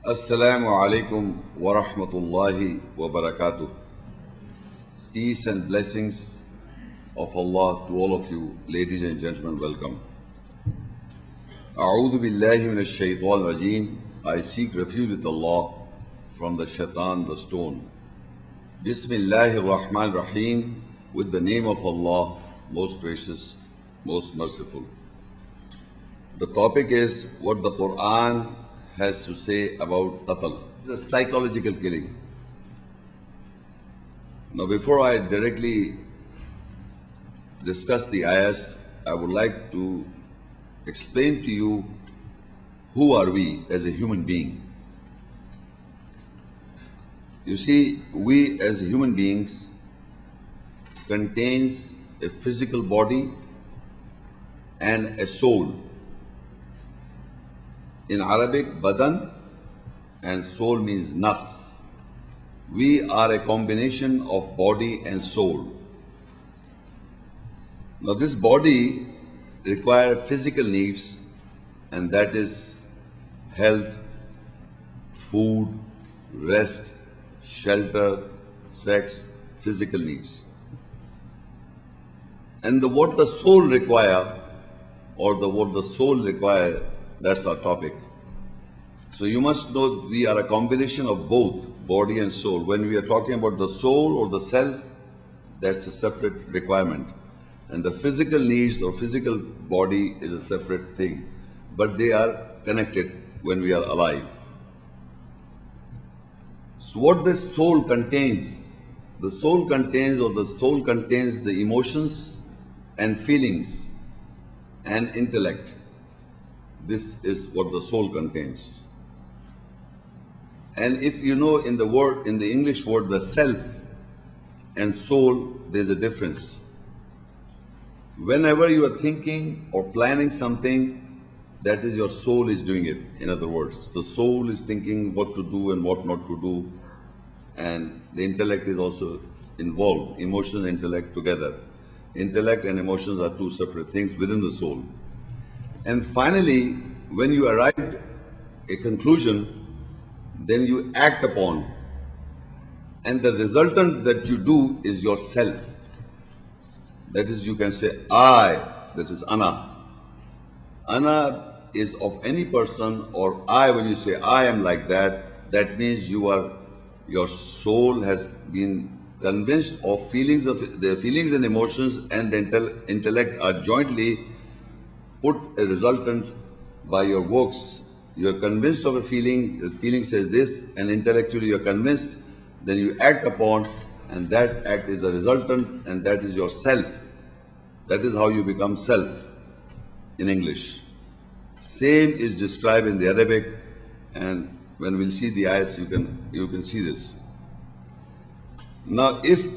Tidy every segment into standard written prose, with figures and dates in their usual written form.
Assalamu alaikum wa rahmatullahi wa barakatuh. Peace and blessings of Allah to all of you, ladies and gentlemen, welcome. A'udhu billahi minash shaitan rajim. I seek refuge with Allah from the shaitan, the stone. Bismillahir Rahmanir Rahim. With the name of Allah, most gracious, most merciful. The topic is what the Quran has to say about Qatal, the psychological killing. Now, before I directly discuss the ayahs, I would like to explain to you who are we as a human being. You see, we as human beings contains a physical body and a soul. In Arabic, badan and soul means nafs. We are a combination of body and soul. Now this body requires physical needs, and that is health, food, rest, shelter, sex, physical needs. And what the soul require, or what the soul require, that's our topic. So you must know we are a combination of both body and soul. When we are talking about the soul or the self, that's a separate requirement. And the physical needs or physical body is a separate thing. But they are connected when we are alive. So what this soul contains, the soul contains the emotions and feelings and intellect. This is what the soul contains. And if you know in the English word, the self and soul, there's a difference. Whenever you are thinking or planning something, that is your soul is doing it. In other words, the soul is thinking what to do and what not to do. And the intellect is also involved, emotion and intellect together. Intellect and emotions are two separate things within the soul. And finally, when you arrive at a conclusion, then you act upon. And the resultant that you do is yourself. That is, you can say I, that is ana. Ana is of any person, or I, when you say I am like that, that means your soul has been convinced of the feelings and emotions, and the intellect are jointly put a resultant by your works. You are convinced of a feeling, the feeling says this, and intellectually you are convinced, then you act upon, and that act is the resultant, and that is your self. That is how you become self in English. Same is described in the Arabic, and when we'll see the ayahs, you can see this. Now, if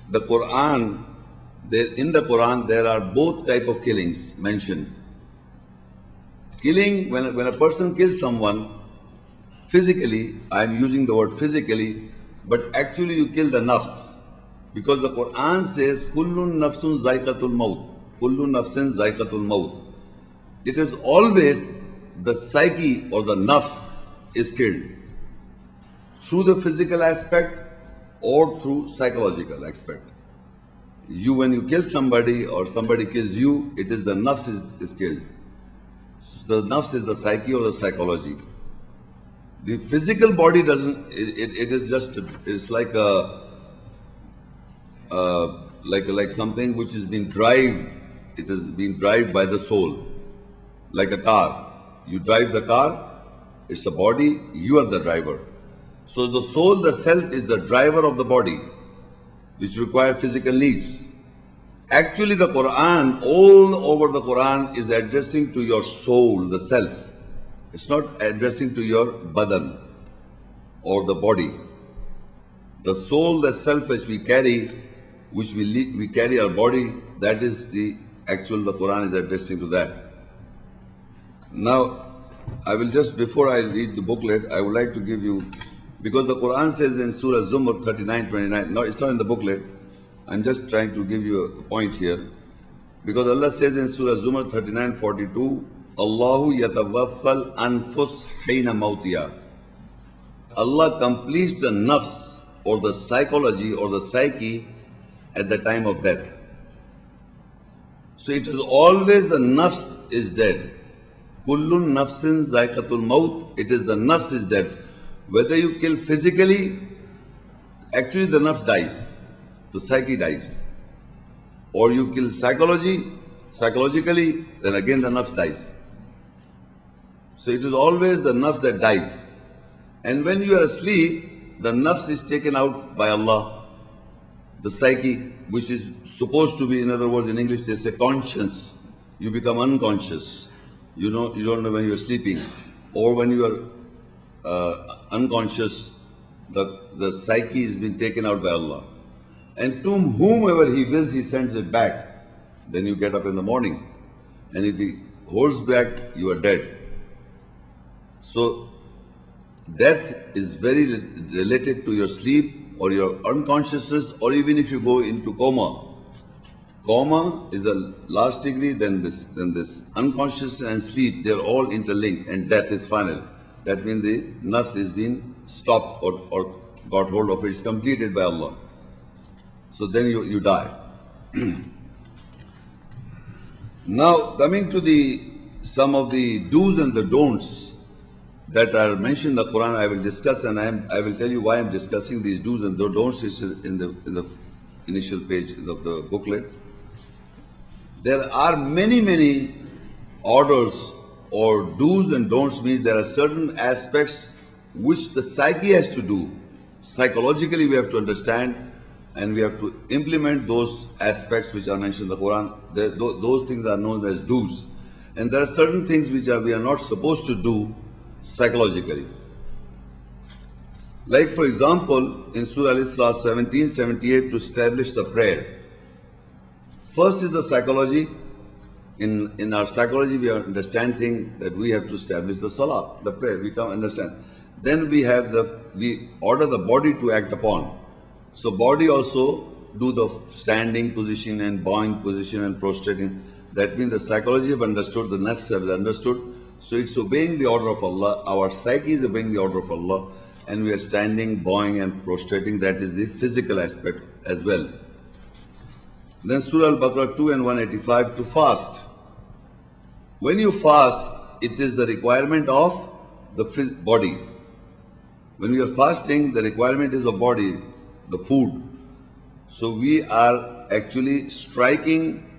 the Quran, in the Quran, there are both type of killings mentioned. Killing, when a person kills someone, physically, I'm using the word physically, but actually you kill the nafs. Because the Quran says, Kullun nafsun zaiqatul maut. Kullun nafsin zaiqatul maut. It is always the psyche or the nafs is killed. Through the physical aspect or through psychological aspect. When you kill somebody or somebody kills you, it is the nafs is killed. The nafs is the psyche or the psychology. The physical body doesn't, it is just, it's like like something which has been it has been driven by the soul. Like a car. You drive the car, it's a body, you are the driver. So the soul, the self, is the driver of the body, which require physical needs. Actually, the Quran, all over the Quran, is addressing to your soul, the self. It's not addressing to your badan or the body. The soul, the self, which we carry, we carry our body, that is the Quran is addressing to that. Now, I will just, before I read the booklet, I would like to give you, because the Quran says in Surah Zumar 39:29, no, it's not in the booklet. I'm just trying to give you a point here. Because Allah says in Surah Zumar 39:42, Allahu yatawaffal anfus hina mautiya. Allah completes the nafs or the psychology or the psyche at the time of death. So it is always the nafs is dead. Kullun nafsin zaikatul maut. It is the nafs is dead. Whether you kill physically, actually the nafs dies. The psyche dies. Or you kill psychologically, then again the nafs dies. So it is always the nafs that dies. And when you are asleep, the nafs is taken out by Allah. The psyche, which is supposed to be, in other words, in English they say conscience. You become unconscious. You don't know when you are sleeping. Or when you are unconscious, the psyche is being taken out by Allah. And to whomever He wills, He sends it back. Then you get up in the morning. And if He holds back, you are dead. So, death is very related to your sleep or your unconsciousness, or even if you go into coma. Coma is a last degree, then this unconsciousness and sleep, they are all interlinked, and death is final. That means the nafs is being stopped or got hold of it. It's completed by Allah. So then you die. Now coming to some of the do's and the don'ts that are mentioned in the Quran, I will discuss, and I will tell you why I'm discussing these do's and the don'ts in the initial page of the booklet. There are many orders, or do's and don'ts means there are certain aspects which the psyche has to do. Psychologically we have to understand, and we have to implement those aspects which are mentioned in the Quran. Those things are known as do's. And there are certain things which we are not supposed to do psychologically. Like for example, in Surah Al-Isra 1778, to establish the prayer. First is the psychology. In our psychology, we understand things that we have to establish the salah, the prayer. We come understand. Then we order the body to act upon. So body also do the standing position and bowing position and prostrating. That means the psychology have understood, the nafs have understood. So it's obeying the order of Allah. Our psyche is obeying the order of Allah, and we are standing, bowing and prostrating. That is the physical aspect as well. Then Surah Al-Baqarah 2 and 185, to fast. When you fast, it is the requirement of the body. When you are fasting, the requirement is of body, the food. So we are actually striking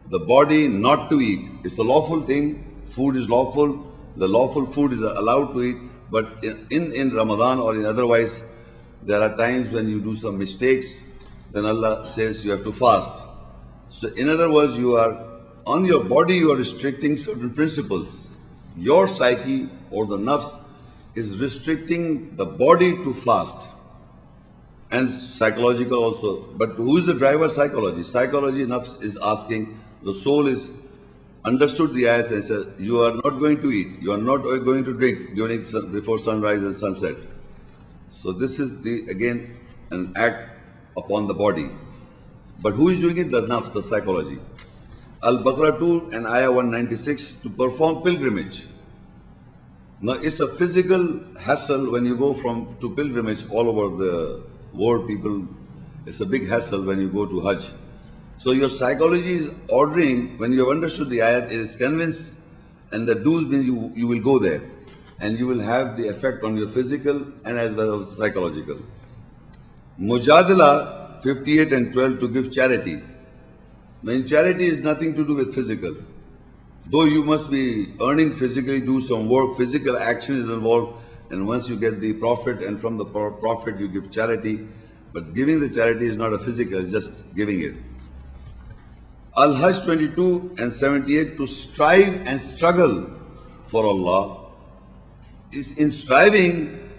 the body not to eat. It's a lawful thing. Food is lawful. The lawful food is allowed to eat. But in Ramadan or in otherwise, there are times when you do some mistakes. Then Allah says you have to fast. So in other words, on your body you are restricting certain principles. Your psyche or the nafs is restricting the body to fast. And psychological also. But who is the driver? Psychology. Psychology, nafs is asking, the soul is understood the ayahs and said, you are not going to eat, you are not going to drink before sunrise and sunset. So this is again an act upon the body. But who is doing it? The nafs, the psychology. Al-Baqarah 2 and Ayah 196, to perform pilgrimage. Now it's a physical hassle when you go to pilgrimage all over the world, people, it's a big hassle when you go to Hajj. So your psychology is ordering, when you have understood the ayat, it is convinced, and the do's means you will go there, and you will have the effect on your physical and as well as psychological. Mujadala 58 and 12, to give charity. Now in charity is nothing to do with physical. Though you must be earning physically, do some work, physical action is involved, and once you get the profit, and from the profit you give charity. But giving the charity is not a physical, it's just giving it. Al-Hajj 22 and 78, to strive and struggle for Allah. In striving,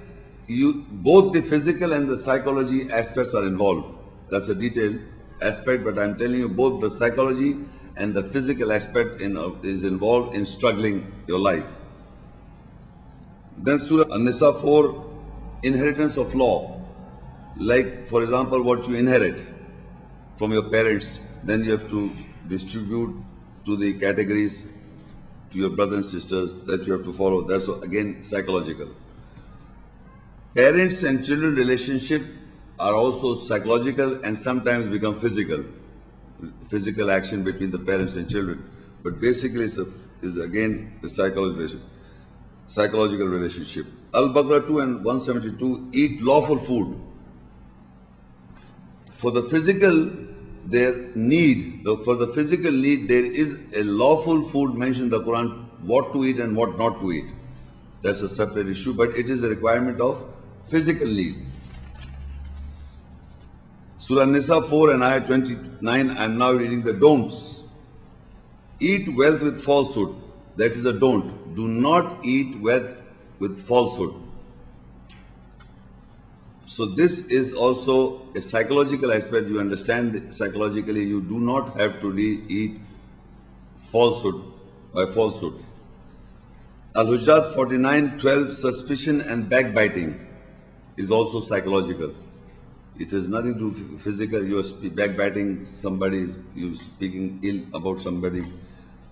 both the physical and the psychology aspects are involved. That's a detailed aspect, but I'm telling you both the psychology and the physical aspect is involved in struggling your life. Then Surah An-Nisa 4, inheritance of law. Like, for example, what you inherit from your parents, then you have to distribute to the categories, to your brothers and sisters that you have to follow. That's again psychological. Parents and children relationship are also psychological and sometimes become physical. Physical action between the parents and children. But basically is again the psychological relationship. Al-Baqarah 2 and 172, eat lawful food. For the physical for the physical need, there is a lawful food mentioned in the Quran, what to eat and what not to eat. That's a separate issue, but it is a requirement of physical need. Surah Nisa 4 and Ayah 29, I am now reading the don'ts. Eat wealth with falsehood. That is a don't. Do not eat wealth with falsehood. So this is also a psychological aspect. You understand that psychologically you do not have to eat falsehood by falsehood. Al-Hujurat 49:12, suspicion and backbiting is also psychological. It has nothing to do with physical. You are backbiting somebody, you speaking ill about somebody,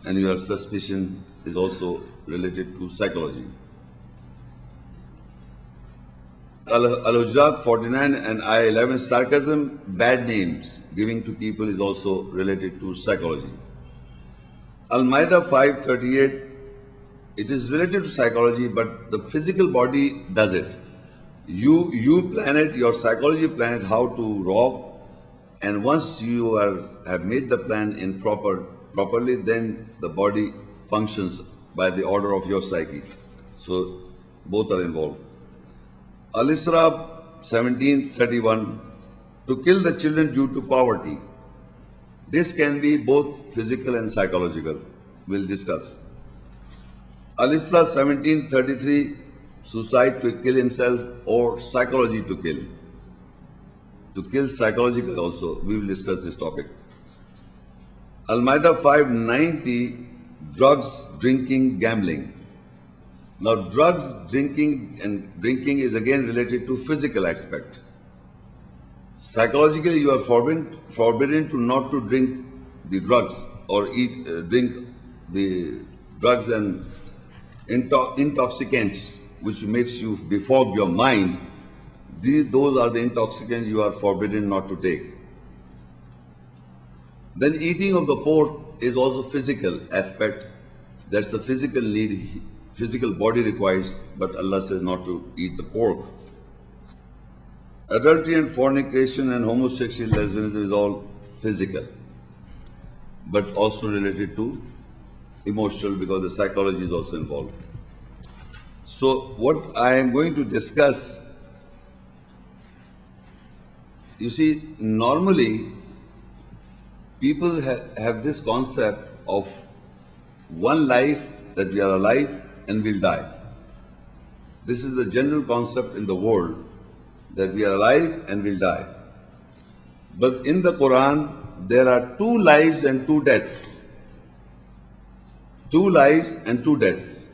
and your suspicion is also related to psychology. Al-Hujurat 49 and Ayah 11, sarcasm, bad names, giving to people is also related to psychology. Al-Ma'idah 5:38, it is related to psychology, but the physical body does it. You plan it, your psychology plan it how to rob, and once you have made the plan in properly, then the body functions by the order of your psyche. So both are involved. Al-Isra 17:31, to kill the children due to poverty. This can be both physical and psychological. We'll discuss. Al-Isra 17:33, suicide to kill himself or psychology to kill. To kill psychological also. We will discuss this topic. Al-Ma'idah 5:90, drugs, drinking, gambling. Now drugs, drinking is again related to physical aspect. Psychologically you are forbidden to not to drink the drugs or drink the drugs and intoxicants which makes you befog your mind. Those are the intoxicants you are forbidden not to take. Then eating of the pork is also physical aspect. That's a physical need, physical body requires, but Allah says not to eat the pork. Adultery and fornication and homosexual lesbianism is all physical, but also related to emotional because the psychology is also involved. So what I am going to discuss, you see, normally people have this concept of one life, that we are alive and we'll die. This is a general concept in the world, that we are alive and we'll die. But in the Quran, there are 2 lives and 2 deaths. 2 lives and 2 deaths.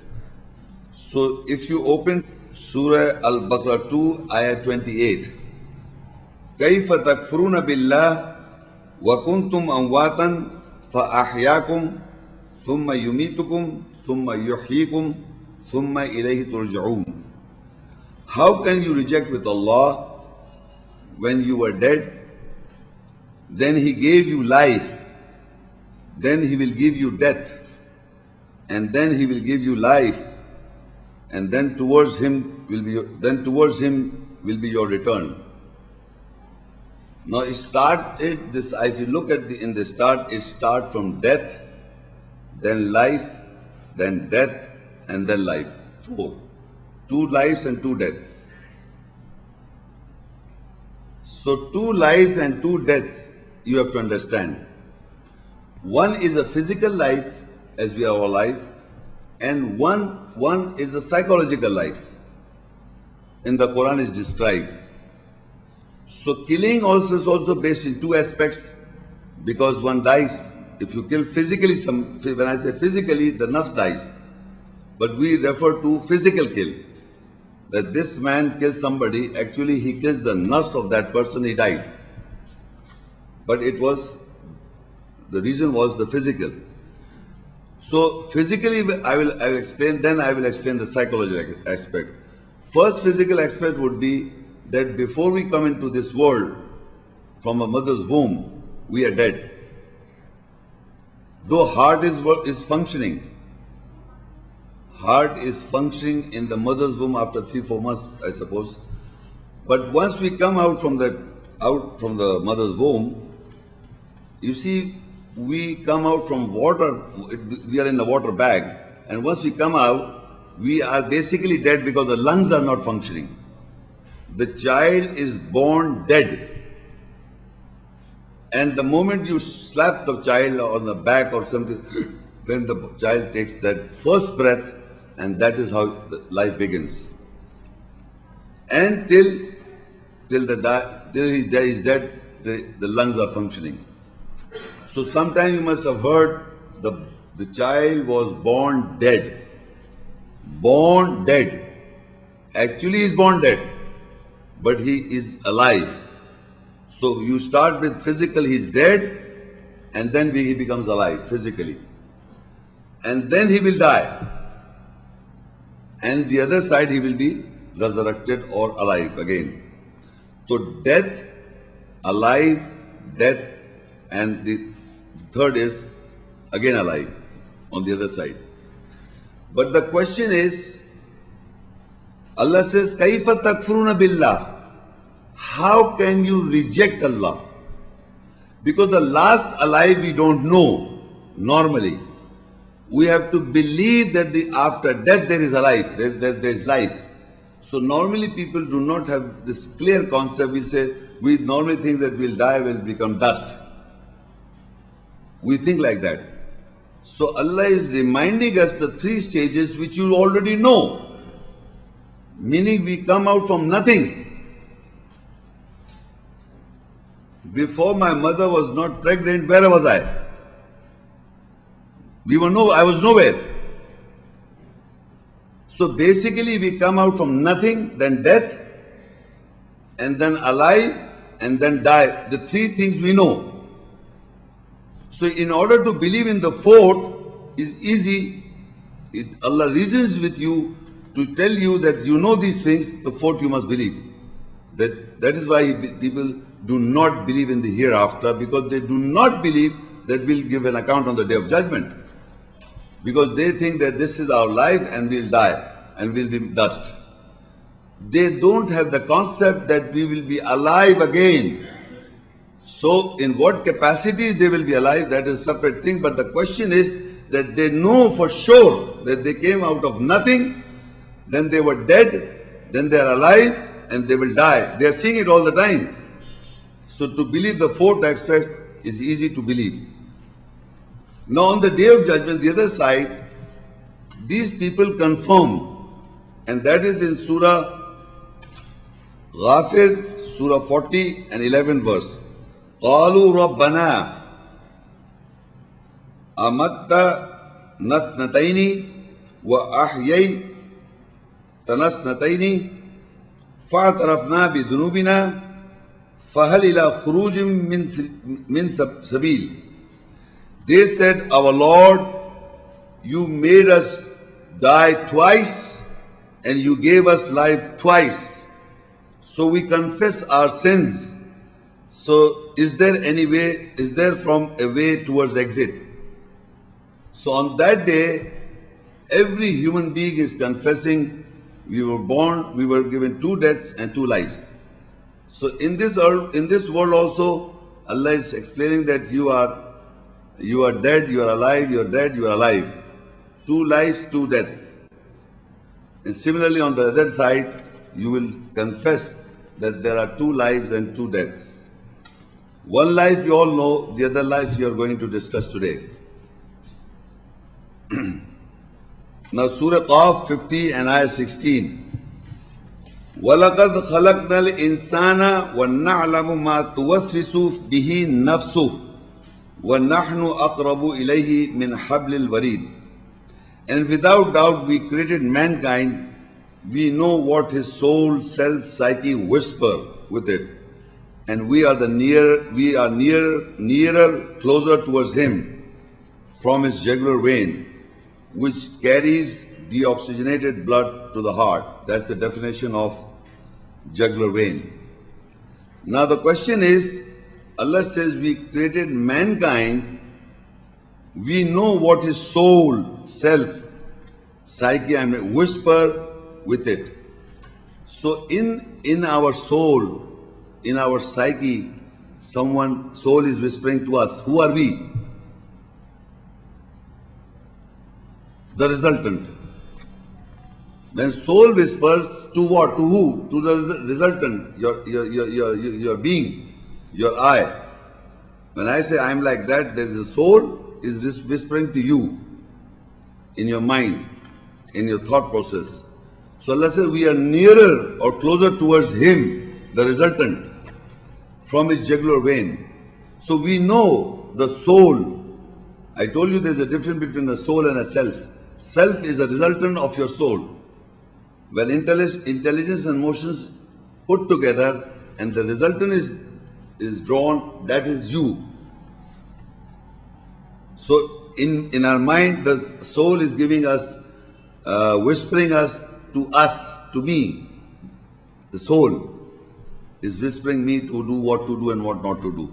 So if you open Surah Al-Baqarah 2, Ayah 28, كَيْفَ تَكْفُرُونَ بِاللَّهِ وَكُنْتُمْ أَمْوَاتًا فَأَحْيَاكُمْ ثُمَّ يُمِيتُكُمْ ثُمَّ يُحْيِيكُمْ ثُمَّ إِلَيْهِ تُرْجَعُونَ. How can you reject with Allah when you were dead? Then He gave you life, then He will give you death, and then He will give you life, and then towards Him will be your return. Now it started this. If you look at in the start, it starts from death, then life, then death, and then life. 4. 2 lives and 2 deaths. So 2 lives and 2 deaths you have to understand. One is a physical life as we are alive, and one is a psychological life. In the Quran is described. So killing also is also based in 2 aspects, because one dies. If you kill physically, when I say physically, the nafs dies. But we refer to physical kill. That this man kills somebody, actually he kills the nafs of that person, he died. But the reason was the physical. So physically I will explain, then I will explain the psychological aspect. First physical aspect would be that before we come into this world from a mother's womb, we are dead. Though heart is functioning. Heart is functioning in the mother's womb after 3-4 months, I suppose. But once we come out from the mother's womb, you see, we come out from water. We are in the water bag, and once we come out, we are basically dead because the lungs are not functioning. The child is born dead, and the moment you slap the child on the back or something, then the child takes that first breath, and that is how the life begins. And till he is dead, the lungs are functioning. So sometime you must have heard the child was born dead. Born dead. Actually he is born dead, but he is alive. So you start with physical, he is dead, and then he becomes alive physically. And then he will die. And the other side he will be resurrected or alive again. So death, alive, death, and the third is again alive on the other side. But the question is, Allah says, Kaifa takfuruna billah? How can you reject Allah? Because the last alive we don't know normally. We have to believe that after death there is a life, there is life. So normally people do not have this clear concept. We normally think that we'll die, we'll become dust. We think like that. So Allah is reminding us the 3 stages which you already know. Meaning we come out from nothing. Before my mother was not pregnant, where was I? I was nowhere. So basically we come out from nothing, then death, and then alive, and then die. The 3 things we know. So in order to believe in the 4th is easy. Allah reasons with you to tell you that you know these things, the 4th you must believe. That is why people do not believe in the hereafter, because they do not believe that we'll give an account on the day of judgment. Because they think that this is our life and we'll die and we'll be dust. They don't have the concept that we will be alive again. So in what capacity they will be alive, that is a separate thing. But the question is that they know for sure that they came out of nothing, then they were dead, then they are alive, and they will die. They are seeing it all the time. So to believe the 4th aspect is easy to believe. Now on the day of judgment, the other side, these people confirm, and that is in Surah Ghafir, Surah 40 and 11 verse. قَالُوا رَبَّنَا أَمَتَّ نَثْنَتَيْنِ وَأَحْيَيْتَ نَثْنَتَيْنِ فَاعْتَرَفْنَا بِذُنُوبِنَا فَهَلْ إِلَى خُرُوجٍ مِّن سَبِيلٍ. They said, our Lord, you made us die twice and you gave us life twice. So we confess our sins. So is there from a way towards exit? So on that day, every human being is confessing, we were born, we were given 2 deaths and 2 lives. So in this world also, Allah is explaining that you are dead, you are alive, you are dead, you are alive. 2 lives, 2 deaths. And similarly on the other side, you will confess that there are 2 lives and 2 deaths. 1 life you all know, the other life you are going to discuss today. Now Surah Qaf 50 and Ayah 16. وَلَقَدْ خَلَقْنَا الْإِنسَانَ وَنَعْلَمُ مَا تُوَسْوِسُ بِهِ نَفْسُهُ وَنَحْنُ أَقْرَبُ إِلَيْهِ مِنْ حَبْلِ الْوَرِيدِ. And without doubt we created mankind, we know what his soul, self, psyche whisper with it. And we are nearer, closer towards him from his jugular vein, which carries deoxygenated blood to the heart. That's the definition of jugular vein. Now the question is, Allah says we created mankind, we know what is soul, self, psyche, and whisper with it. So in our soul, in our psyche, soul is whispering to us. Who are we? The resultant. When soul whispers to what? To who? To the resultant, your being, your I. When I say I'm like that, there is a soul is just whispering to you in your mind, in your thought process. So Allah says we are nearer or closer towards Him, the resultant, from His jugular vein. So we know the soul. I told you there's a difference between a soul and a self. Self is a resultant of your soul. When intelligence and emotions put together and the resultant is drawn, that is you. So in our mind, the soul is giving us, whispering us, to me. The soul is whispering me to do what to do and what not to do.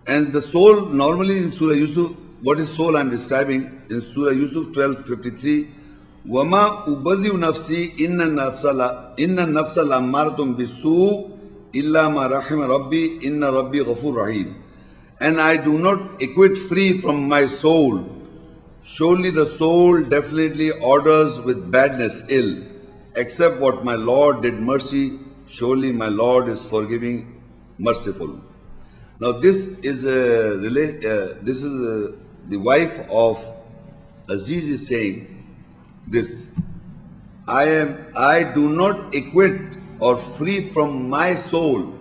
And the soul, normally in Surah Yusuf, what is soul I'm describing? In Surah Yusuf 12:53, وَمَا أُبَرِّئُ نَفْسِي إِنَّ النَّفْسَ لَأَمَّارَةٌ بِالسُّوءِ إِلَّا مَا رَحِمَ رَبِّي إِنَّ رَبِّي غَفُورٌ رَحِيمٌ. And I do not acquit free from my soul. Surely the soul definitely orders with badness, ill, except what my Lord did mercy. Surely my Lord is forgiving, merciful. Now this is the wife of Aziz is saying this. I do not acquit or free from my soul,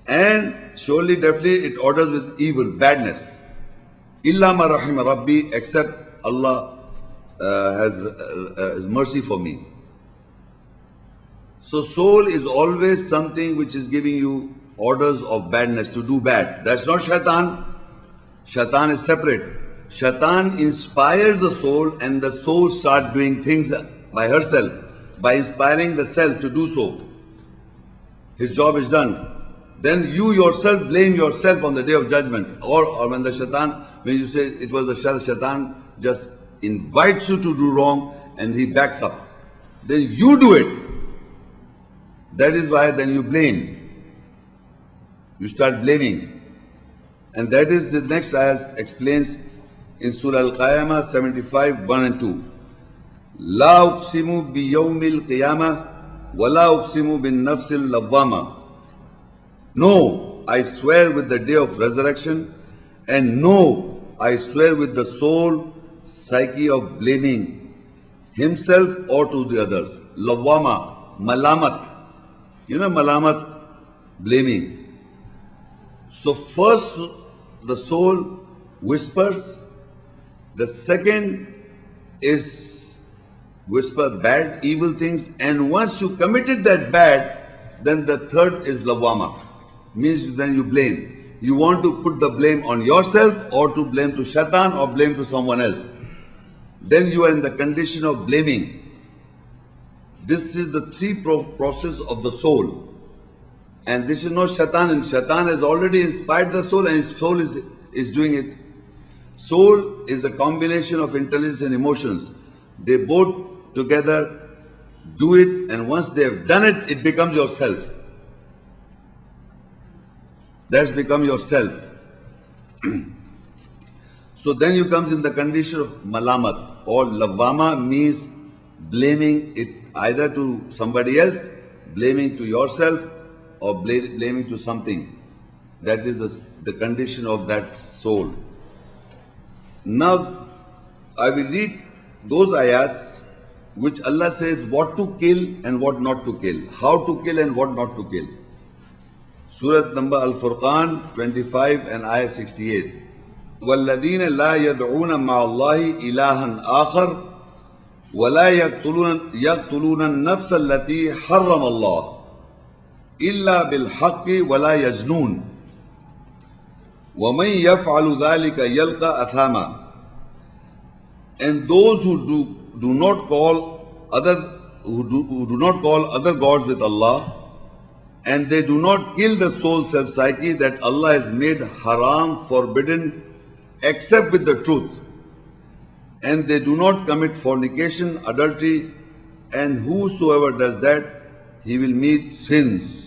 and surely definitely it orders with evil, badness. Illa ma rahima Rabbi, except Allah has mercy for me. So soul is always something which is giving you orders of badness, to do bad. That's not shaitan. Shaitan is separate. Shaitan inspires the soul and the soul starts doing things by herself, by inspiring the self to do so. His job is done. Then you yourself blame yourself on the day of judgment. Or when the shaitan, when you say it was the shaitan just invites you to do wrong and he backs up. Then you do it. That is why then you blame. You start blaming. And that is the next ayah explains in Surah Al-Qiyamah 75, 1 and 2. La uqsimu bi yawmil qiyamah wa la uqsimu bin nafsil lawwama. No, I swear with the day of resurrection, and no, I swear with the soul, psyche of blaming himself or to the others. Lawwama, malamat. You know malamat, blaming. So first the soul whispers, the second is whisper bad, evil things, and once you committed that bad, then the third is lawama. Means then you blame. You want to put the blame on yourself or to blame to shaitan or blame to someone else. Then you are in the condition of blaming. This is the three process of the soul. And this is not shaitan, and shaitan has already inspired the soul and his soul is doing it. Soul is a combination of intelligence and emotions. They both together do it, and once they have done it, it becomes yourself. That's become yourself. So then you comes in the condition of malamat, or lawama means blaming it either to somebody else, blaming to yourself, or blaming to something. That is the condition of that soul. Now, I will read those ayahs which Allah says what to kill and what not to kill, how to kill and what not to kill. Surah number Al-Furqan 25 and ayah 68. وَالَّذِينَ لَا يَدْعُونَ مَعَ اللَّهِ إِلَهًا آخَرَ وَلَا يَقْتُلُونَ النَّفْسَ الَّتِي حَرَّمَ اللَّهُ إِلَّا بِالْحَقِّ وَلَا يَزْنُونَ وَمَنْ يَفْعَلُ ذَلِكَ يَلْقَى أَثَامًا And those do not call who do not call other gods with Allah, and they do not kill the soul self-psyche that Allah has made haram, forbidden, except with the truth. And they do not commit fornication, adultery, and whosoever does that, he will meet sins.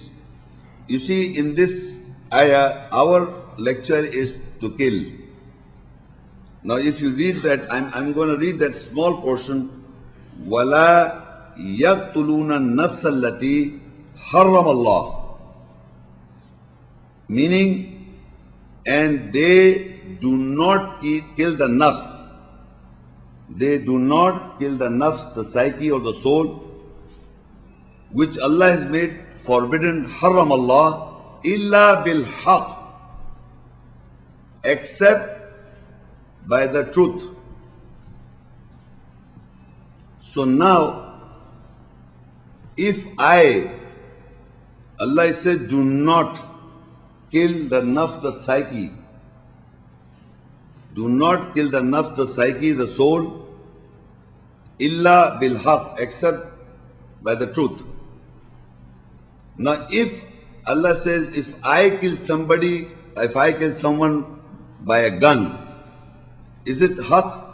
You see, in this ayah, our lecture is to kill. Now, if you read that, I'm going to read that small portion. وَلَا يَقْتُلُونَ النَّفْسَ الَّتِي حَرَّمَ اللَّهُ. Meaning, and they do not kill the nafs. They do not kill the nafs, the psyche or the soul, which Allah has made forbidden, haram Allah, illa bil haq, except by the truth. So now, if Allah said, do not kill the nafs, the psyche, do not kill the nafs, the psyche, the soul, illa bil haq, except by the truth. Now, if Allah says, if I kill someone by a gun, is it haq?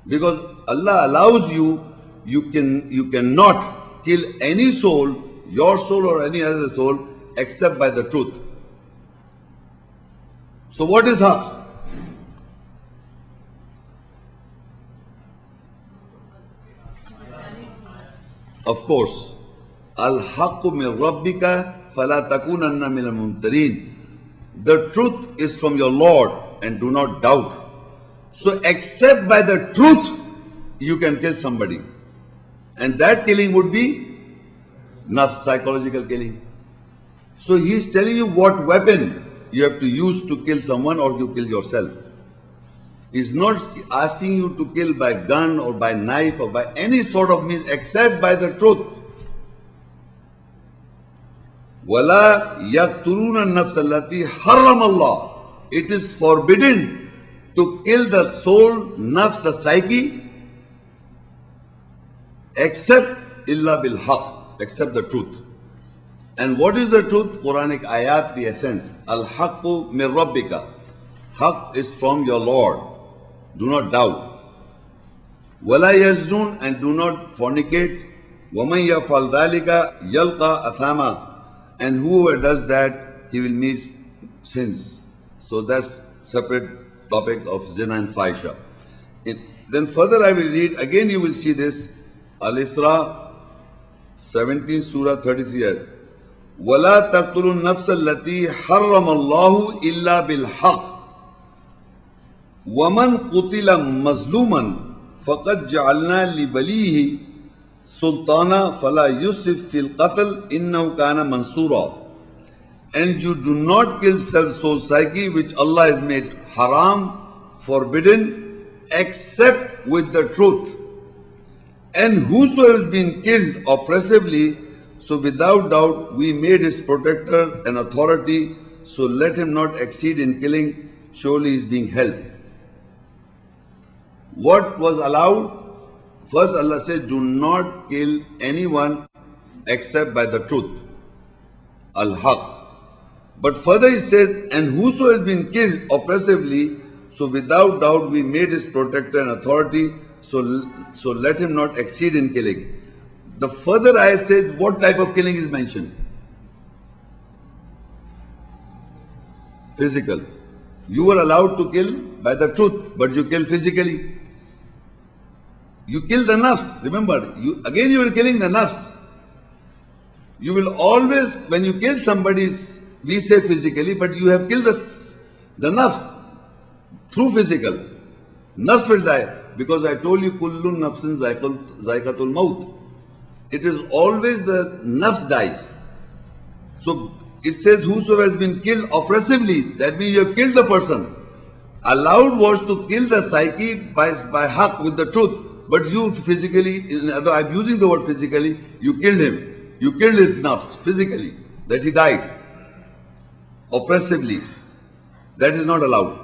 Because Allah allows you cannot kill any soul, your soul or any other soul, except by the truth. So what is haq? Of course, al-haqqu min rabbika fala takunanna min al-mumtarin. The truth is from your Lord, and do not doubt. So except by the truth, you can kill somebody. And that killing would be nafs, psychological killing. So he is telling you what weapon you have to use to kill someone or you kill yourself. He's not asking you to kill by gun or by knife or by any sort of means except by the truth. وَلَا يَقْتُلُونَ النَّفْسَ الَّتِي حَرَّمَ اللَّهُ. It is forbidden to kill the soul, nafs, the psyche, except illa bil haq, except the truth. And what is the truth? Quranic ayat, the essence. Al-haqqu min rabbika. Haq is from your Lord. Do not doubt. وَلَا يَزْنُونَ, and do not fornicate. وَمَنْ يَفْعَلْ ذَلِكَ يَلْقَى أَثَامًا. And whoever does that, he will meet sins. So that's separate topic of zina and fahisha. Then further I will read, again you will see this, Al-Isra 17 Surah 33 ayat. وَلَا تَقْتُلُوا النَّفْسَ الَّتِي حَرَّمَ اللَّهُ إِلَّا بِالْحَقِّ وَمَنْ قُتِلَ مَظْلُومًا فَقَدْ جَعَلْنَا لِوَلِيهِ سُلْطَانًا فَلَا يُسْرِفْ فِي الْقَتْلِ إِنَّهُ كَانَ مَنْصُورًا. And you do not kill self-soul psyche, which Allah has made haram, forbidden, except with the truth. And whosoever has been killed oppressively, so without doubt we made his protector an authority, so let him not exceed in killing, surely he is being held. What was allowed? First Allah said, do not kill anyone except by the truth, al-haq. But further it says, and whoso has been killed oppressively, so without doubt we made his protector an authority, so let him not exceed in killing. The further ayah says, what type of killing is mentioned? Physical. You were allowed to kill by the truth, but you kill physically. You kill the nafs. Remember, you are killing the nafs. You will always, when you kill somebody, we say physically, but you have killed the nafs through physical. Nafs will die, because I told you, kullun nafsin zaikatul maut. It is always the nafs dies. So it says, whosoever has been killed oppressively, that means you have killed the person. Allowed was to kill the psyche by haq, with the truth. But you physically, I'm using the word physically, you killed him. You killed his nafs physically, that he died. Oppressively. That is not allowed.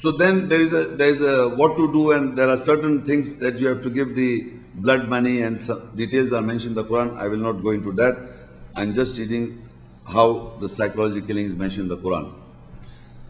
So then there is a what to do, and there are certain things that you have to give the blood money, and some details are mentioned in the Quran. I will not go into that. I'm just reading how the psychology killing is mentioned in the Quran.